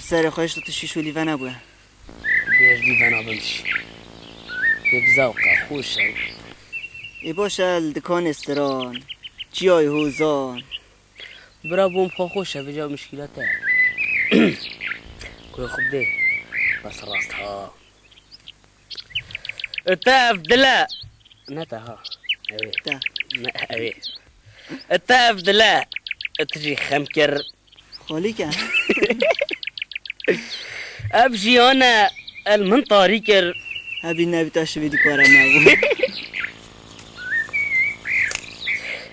سر خوش تو شیش و لیوان ابوه بیش لیوان آبندش بزاوقه خوشه ای باشه دکان استران جیای هوزان برا بوم خوشه بجا مشکلاته كل خبدي بس راستها التاف دلا نتا ها ايه تا ايه التاف دلا تجي خمكر خاليك ابجي انا المنطاريكر هبي النبي تاش بيدي كورا معو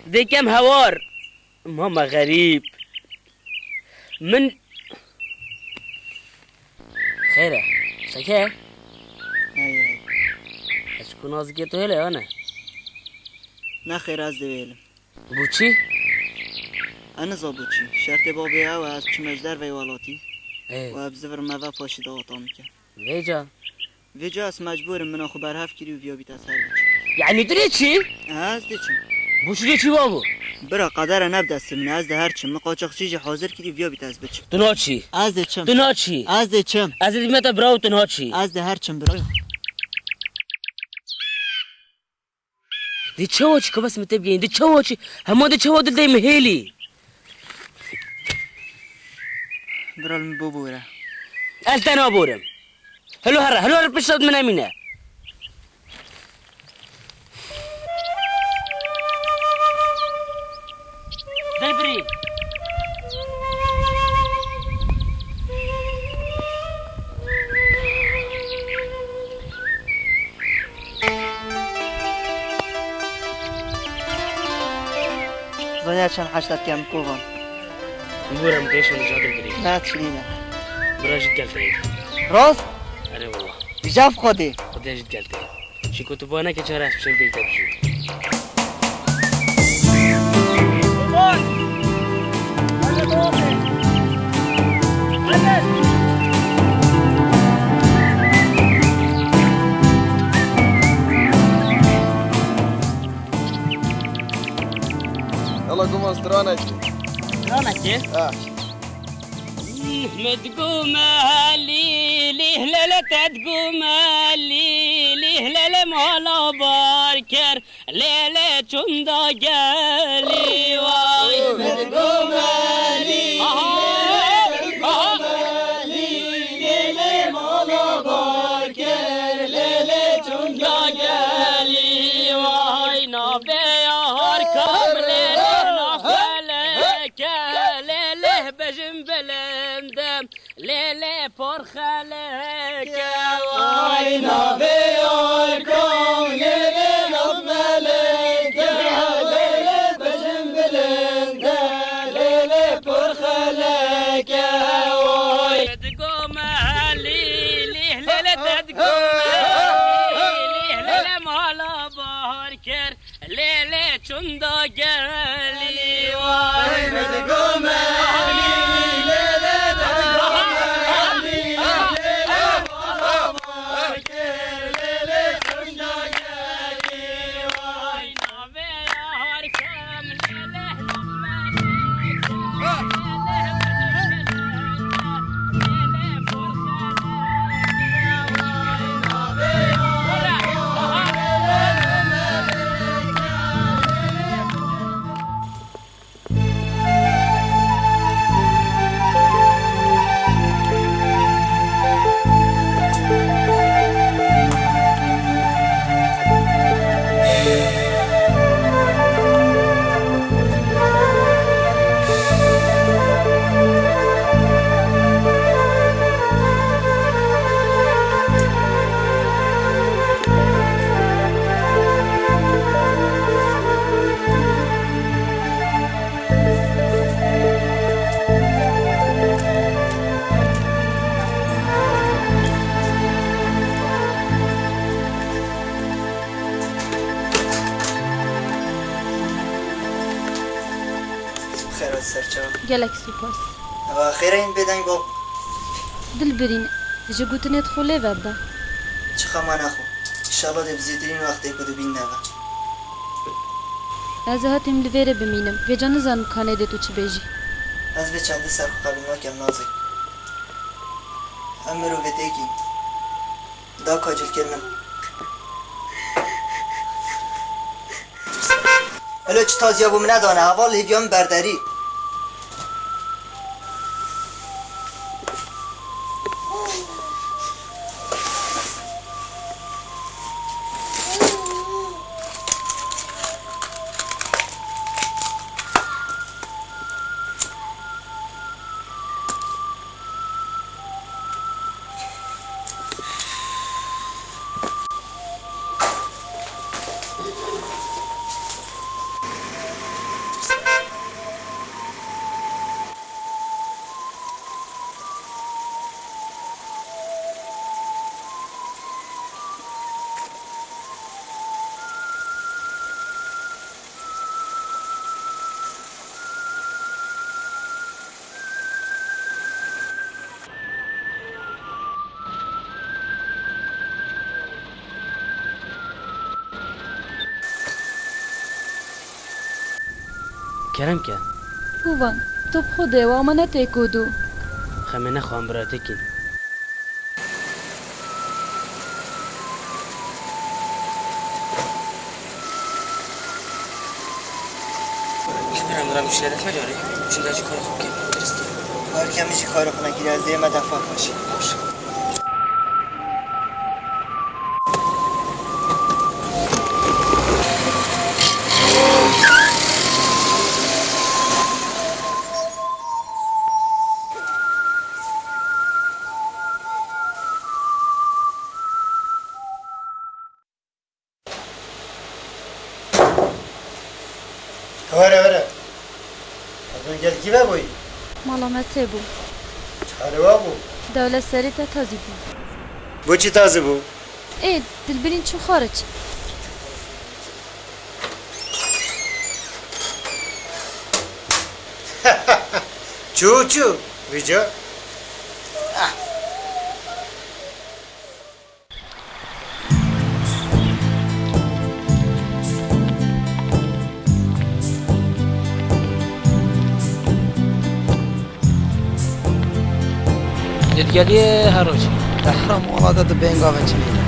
دي كم هوار ماما غريب من خيره شكا اي اشكون ازكيتو هلا انا نخير از دويلم بوچي انا زابوچي شرط بابي او از چمجدر وی والاتي ايه و ابزفر موا پاشي داوطا میکن ويجا ویجا از مجبورم من اخو برهف کری و بیا بیت از هر بچ يعني دريتشي از دیچم بوچي دريتشي بابو برا قدر نب دست من از ده هرچم مقاچق چیجی حاضر کری و بیا بیت از بچ تنهاتشي از دیچم تنهاتشي از دیچم از متى براو تنهاتشي از ده هرچم برا دي تشوتش كبس متبقين دي تشوتش هم دي تشوت دي مهيلي برا المبوبورة التنا بورم هلو هرا بشرد من امينه دلبري زنیا چند حشتت کم کوبان بورم كيش ولا جاد البري نه تشلينا براجد قلتي راست انا والله بجاف خودي خدي جد قلتي شي كنت بانا كجرا عشان بيت بجو يلا قوم استرانك رانك ما تقوم لي ليه لا تقوم لي ليه لا مولا باركر ليلة چوندا قالي واي ما تقوم لي تقوم لي ليلة مولا باركر ليلة چوندا قالي واي نابي هاركم ليلة نافلك ليلة بجنبلندم ليلة پرخلك واي نابي هاركم ليلة نافلك ليلة بجنبلندم ليلة پرخلك واي تقوم لي ليه ليلة تقوم ليه ليلة مالا باركر ليلة چوندا قالي واي تقوم خیرات سرچاو گلک سپاس و خیره این بدنگ با دل برین جا گوتنیت خوله وبدا چه خما نخو انشالله ده بزیدرین وقتی که دو بین نوه از هاتیم لویره بمینم و جا نزانم کانه ده تو چه بیجی از به چندی سر خو قبیل ما کم نازی امرو بدگی دا کاجل کردم الو چه تازیه بوم ندانه حوال هیویان برداری کرم که هوان تو بخوده و آمانه تکودو خمه نخواهم براته کن خبرم دارم شرف مجاری چون داجی کار خوب کنم درسته کار کمیشی کار خونه گیری از دیگه مدفع باشی باشه وره اون گل کی بوی ملامته بو چاره بو دولت سری تا تازی بو بو چی تازه بو ای دلبرین چو خارج چو ویجا دلگلی هر روزی احرام والا داد بینگا و چنین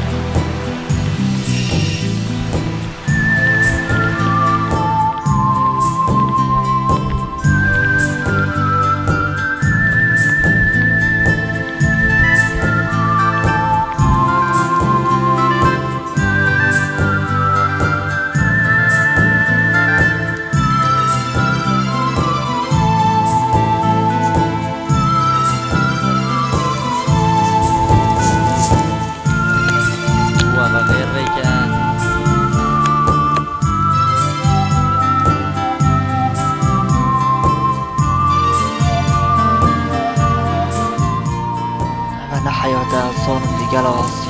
حياته صون ديجالا